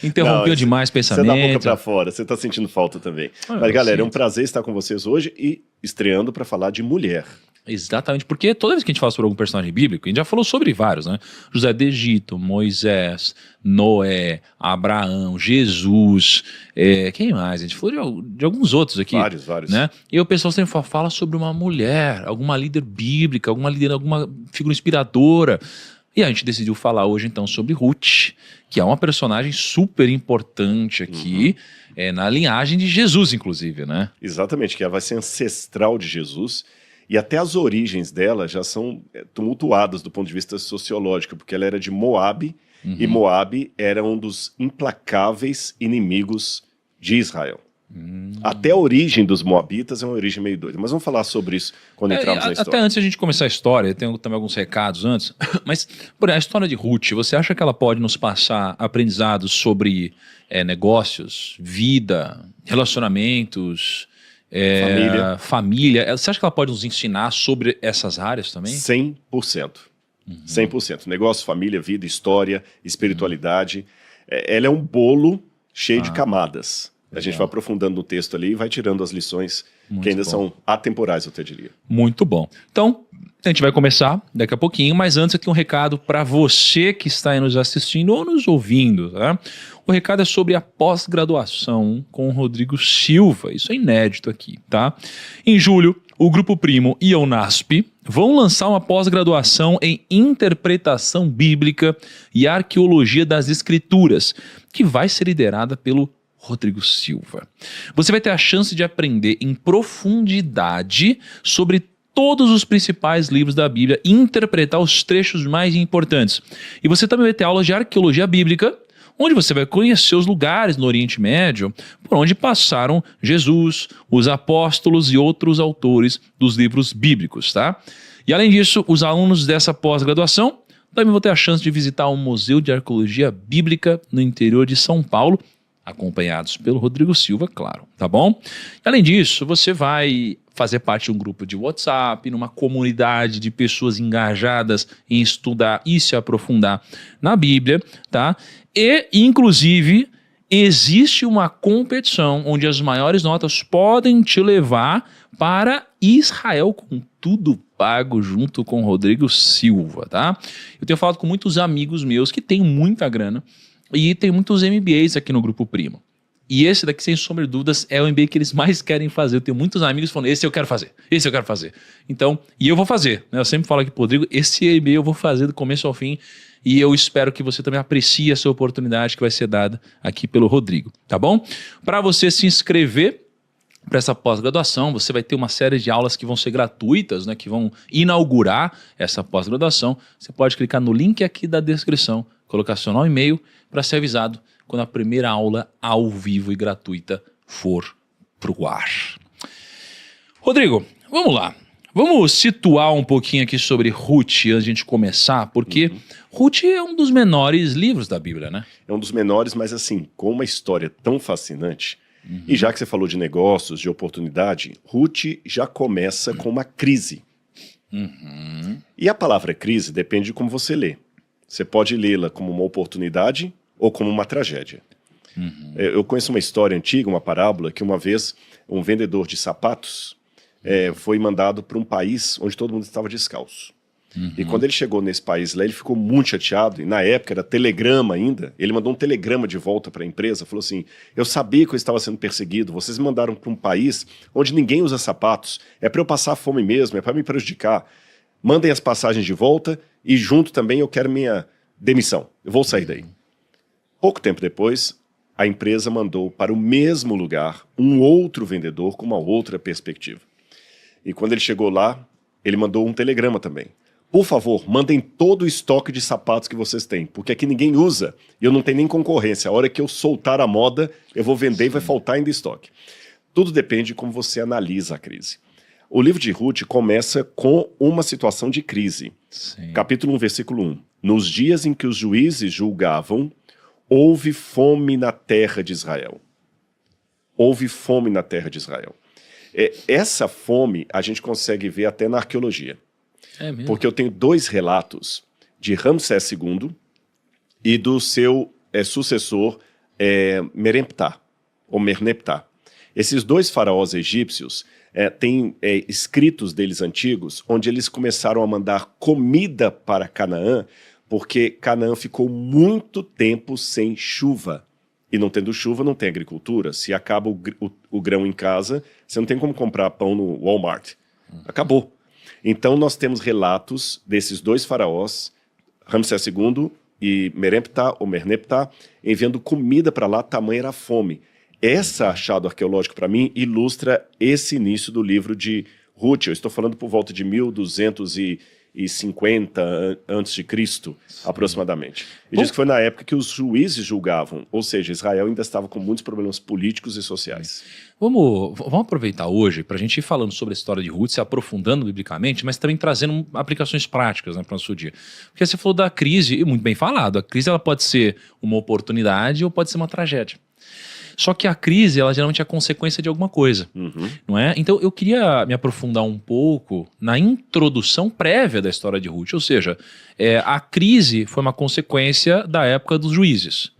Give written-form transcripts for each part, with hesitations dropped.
Interrompeu demais Você dá a boca pensamento. pra fora, você tá sentindo falta também. Ah, Mas, galera, é um sinto. prazer estar com vocês hoje e estreando para falar de mulher. Exatamente, porque toda vez que a gente fala sobre algum personagem bíblico, a gente já falou sobre vários, né? José do Egito, Moisés, Noé, Abraão, Jesus, quem mais? A gente falou de alguns outros aqui. Vários. Né? E o pessoal sempre fala sobre uma mulher, alguma líder bíblica, alguma figura inspiradora. E a gente decidiu falar hoje então sobre Ruth, que é uma personagem super importante aqui, na linhagem de Jesus, inclusive, né? Exatamente, que ela vai ser ancestral de Jesus. E até as origens dela já são tumultuadas do ponto de vista sociológico, porque ela era de Moabe, e Moabe era um dos implacáveis inimigos de Israel. Até a origem dos moabitas é uma origem meio doida. Mas vamos falar sobre isso quando entrarmos na história. Até antes de a gente começar a história, eu tenho também alguns recados antes, mas por exemplo, a história de Ruth, você acha que ela pode nos passar aprendizados sobre negócios, vida, relacionamentos, família? Você acha que ela pode nos ensinar sobre essas áreas também? 100%. 100%. Negócio, família, vida, história, espiritualidade. Ela é um bolo cheio de camadas. A gente vai aprofundando no texto ali e vai tirando as lições que ainda são atemporais, eu até diria. Muito bom. Então, a gente vai começar daqui a pouquinho, mas antes aqui um recado para você que está aí nos assistindo ou nos ouvindo, tá? O recado é sobre a pós-graduação com o Rodrigo Silva. Isso é inédito aqui, tá? Em julho, o Grupo Primo e a Unasp vão lançar uma pós-graduação em Interpretação Bíblica e Arqueologia das Escrituras, que vai ser liderada pelo Rodrigo Silva. Você vai ter a chance de aprender em profundidade sobre todos os principais livros da Bíblia e interpretar os trechos mais importantes. E você também vai ter aulas de arqueologia bíblica, onde você vai conhecer os lugares no Oriente Médio por onde passaram Jesus, os apóstolos e outros autores dos livros bíblicos, tá? E além disso, os alunos dessa pós-graduação também vão ter a chance de visitar o Museu de Arqueologia Bíblica no interior de São Paulo, acompanhados pelo Rodrigo Silva, claro, tá bom? E além disso, você vai fazer parte de um grupo de WhatsApp, numa comunidade de pessoas engajadas em estudar e se aprofundar na Bíblia, tá? E, inclusive, existe uma competição onde as maiores notas podem te levar para Israel com tudo pago junto com o Rodrigo Silva, tá? Eu tenho falado com muitos amigos meus que têm muita grana e tem muitos MBAs aqui no Grupo Primo. E esse daqui, sem sombra de dúvidas, é o MBA que eles mais querem fazer. Eu tenho muitos amigos falando, esse eu quero fazer, esse eu quero fazer. Então, e eu vou fazer, né? Eu sempre falo aqui pro Rodrigo, esse MBA eu vou fazer do começo ao fim. E eu espero que você também aprecie essa oportunidade que vai ser dada aqui pelo Rodrigo, tá bom? Para você se inscrever para essa pós-graduação, você vai ter uma série de aulas que vão ser gratuitas, né? Que vão inaugurar essa pós-graduação. Você pode clicar no link aqui da descrição, colocar seu nome e e-mail para ser avisado quando a primeira aula ao vivo e gratuita for pro ar. Rodrigo, vamos lá. Vamos situar um pouquinho aqui sobre Ruth antes de a gente começar, porque Ruth é um dos menores livros da Bíblia, né? É um dos menores, mas assim, com uma história tão fascinante. E já que você falou de negócios, de oportunidade, Ruth já começa com uma crise. E a palavra crise depende de como você lê. Você pode lê-la como uma oportunidade ou como uma tragédia. Eu conheço uma história antiga, uma parábola, que uma vez um vendedor de sapatos foi mandado para um país onde todo mundo estava descalço. E quando ele chegou nesse país lá, ele ficou muito chateado, e na época era telegrama ainda, ele mandou um telegrama de volta para a empresa, falou assim, eu sabia que eu estava sendo perseguido, vocês me mandaram para um país onde ninguém usa sapatos, é para eu passar fome mesmo, é para me prejudicar, mandem as passagens de volta e junto também eu quero minha demissão, eu vou sair daí. Pouco tempo depois, a empresa mandou para o mesmo lugar um outro vendedor com uma outra perspectiva. E quando ele chegou lá, ele mandou um telegrama também. Por favor, mandem todo o estoque de sapatos que vocês têm, porque aqui ninguém usa e eu não tenho nem concorrência. A hora que eu soltar a moda, eu vou vender e vai faltar ainda estoque. Tudo depende de como você analisa a crise. O livro de Ruth começa com uma situação de crise. Sim. Capítulo 1, versículo 1. Nos dias em que os juízes julgavam, houve fome na terra de Israel. Houve fome na terra de Israel. Essa fome a gente consegue ver até na arqueologia. É mesmo? Porque eu tenho dois relatos de Ramsés II e do seu sucessor Meremptah, ou Merneptah. Esses dois faraós egípcios têm escritos deles antigos, onde eles começaram a mandar comida para Canaã, porque Canaã ficou muito tempo sem chuva. E não tendo chuva, não tem agricultura. Se acaba o grão em casa, você não tem como comprar pão no Walmart. Acabou. Então nós temos relatos desses dois faraós, Ramsés II e Meremptah, ou Merneptah, enviando comida para lá, tamanha era a fome. Esse achado arqueológico, para mim, ilustra esse início do livro de Ruth. Eu estou falando por volta de 1250 a.C., aproximadamente. E diz que foi na época que os juízes julgavam, ou seja, Israel ainda estava com muitos problemas políticos e sociais. Vamos aproveitar hoje para a gente ir falando sobre a história de Ruth, se aprofundando biblicamente, mas também trazendo aplicações práticas, né, para o nosso dia. Porque você falou da crise, e muito bem falado, a crise ela pode ser uma oportunidade ou pode ser uma tragédia. Só que a crise, ela geralmente é a consequência de alguma coisa, não é? Então eu queria me aprofundar um pouco na introdução prévia da história de Ruth, ou seja, a crise foi uma consequência da época dos juízes.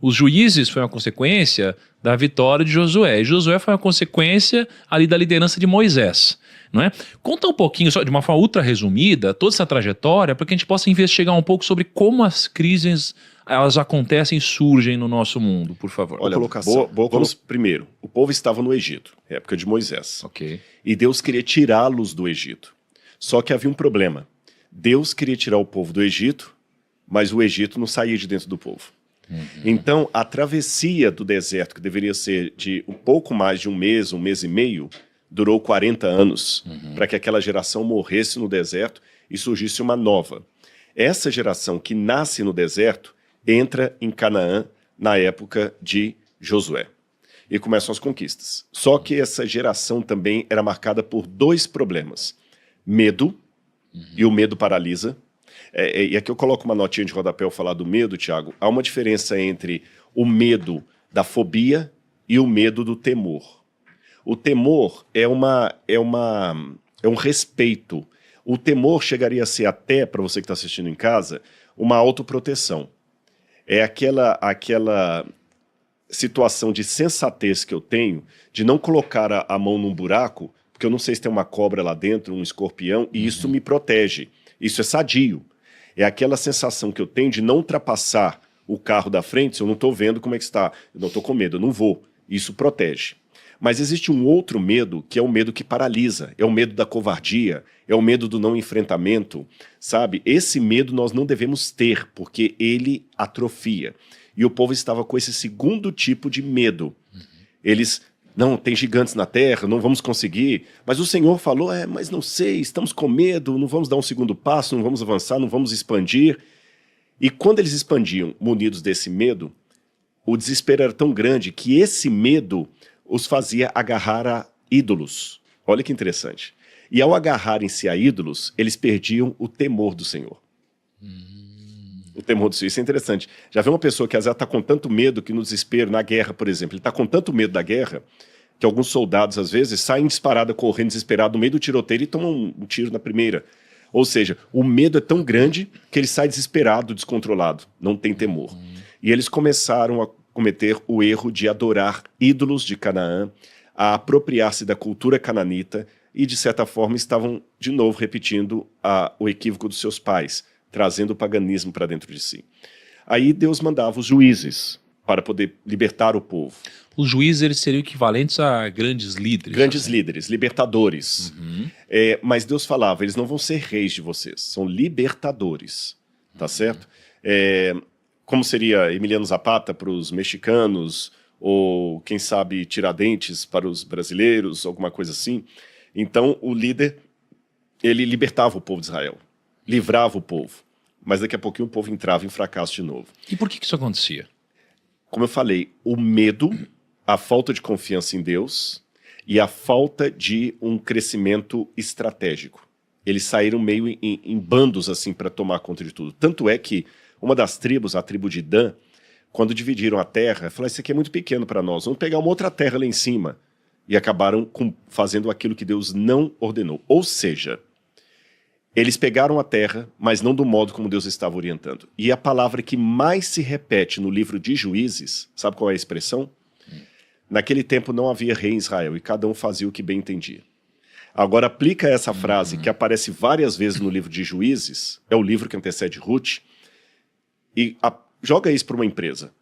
Os juízes foi uma consequência da vitória de Josué, e Josué foi uma consequência ali da liderança de Moisés. Não é? Conta um pouquinho, só de uma forma ultra resumida, toda essa trajetória, para que a gente possa investigar um pouco sobre como as crises elas acontecem e surgem no nosso mundo, por favor. Olha, vamos primeiro. O povo estava no Egito, época de Moisés. Ok. E Deus queria tirá-los do Egito. Só que havia um problema. Deus queria tirar o povo do Egito, mas o Egito não saía de dentro do povo. Então, a travessia do deserto, que deveria ser de um pouco mais de um mês e meio, durou 40 anos, para que aquela geração morresse no deserto e surgisse uma nova. Essa geração que nasce no deserto entra em Canaã na época de Josué. E começam as conquistas. Só que essa geração também era marcada por dois problemas. Medo, e o medo paralisa. E aqui eu coloco uma notinha de rodapé ao falar do medo, Tiago. Há uma diferença entre o medo da fobia e o medo do temor. O temor é um respeito. O temor chegaria a ser até, para você que está assistindo em casa, uma autoproteção. É aquela situação de sensatez que eu tenho de não colocar a mão num buraco, porque eu não sei se tem uma cobra lá dentro, um escorpião, e isso me protege. Isso é sadio. É aquela sensação que eu tenho de não ultrapassar o carro da frente se eu não estou vendo como é que está. Eu não estou com medo, eu não vou. Isso protege. Mas existe um outro medo, que é o medo que paralisa. É o medo da covardia, é o medo do não enfrentamento, sabe? Esse medo nós não devemos ter, porque ele atrofia. E o povo estava com esse segundo tipo de medo. Eles, não, tem gigantes na terra, não vamos conseguir. Mas o Senhor falou, mas não sei, estamos com medo, não vamos dar um segundo passo, não vamos avançar, não vamos expandir. E quando eles expandiam, munidos desse medo, o desespero era tão grande que esse medo os fazia agarrar a ídolos. Olha que interessante. E ao agarrarem-se a ídolos, eles perdiam o temor do Senhor. O temor do Senhor. Isso é interessante. Já vê uma pessoa que às vezes está com tanto medo que no desespero, na guerra, por exemplo, ele está com tanto medo da guerra que alguns soldados, às vezes, saem disparada, correndo desesperado no meio do tiroteio e tomam um tiro na primeira. Ou seja, o medo é tão grande que ele sai desesperado, descontrolado. Não tem temor. E eles começaram a cometer o erro de adorar ídolos de Canaã, a apropriar-se da cultura cananita e, de certa forma, estavam, de novo, repetindo o equívoco dos seus pais, trazendo o paganismo para dentro de si. Aí Deus mandava os juízes para poder libertar o povo. Os juízes eles seriam equivalentes a grandes líderes. Grandes líderes, libertadores. Mas Deus falava, eles não vão ser reis de vocês, são libertadores. Tá certo? Como seria Emiliano Zapata para os mexicanos, ou quem sabe Tiradentes para os brasileiros, alguma coisa assim. Então o líder, ele libertava o povo de Israel, livrava o povo, mas daqui a pouquinho o povo entrava em fracasso de novo. E por que isso acontecia? Como eu falei, o medo, a falta de confiança em Deus e a falta de um crescimento estratégico. Eles saíram meio em bandos assim para tomar conta de tudo. Tanto é que uma das tribos, a tribo de Dan, quando dividiram a terra, falaram, isso aqui é muito pequeno para nós, vamos pegar uma outra terra lá em cima. E acabaram fazendo aquilo que Deus não ordenou. Ou seja, Eles pegaram a terra, mas não do modo como Deus estava orientando. E a palavra que mais se repete no livro de Juízes, sabe qual é a expressão? Naquele tempo não havia rei em Israel e cada um fazia o que bem entendia. Agora aplica essa frase que aparece várias vezes no livro de Juízes, é o livro que antecede Ruth, e joga isso para uma empresa.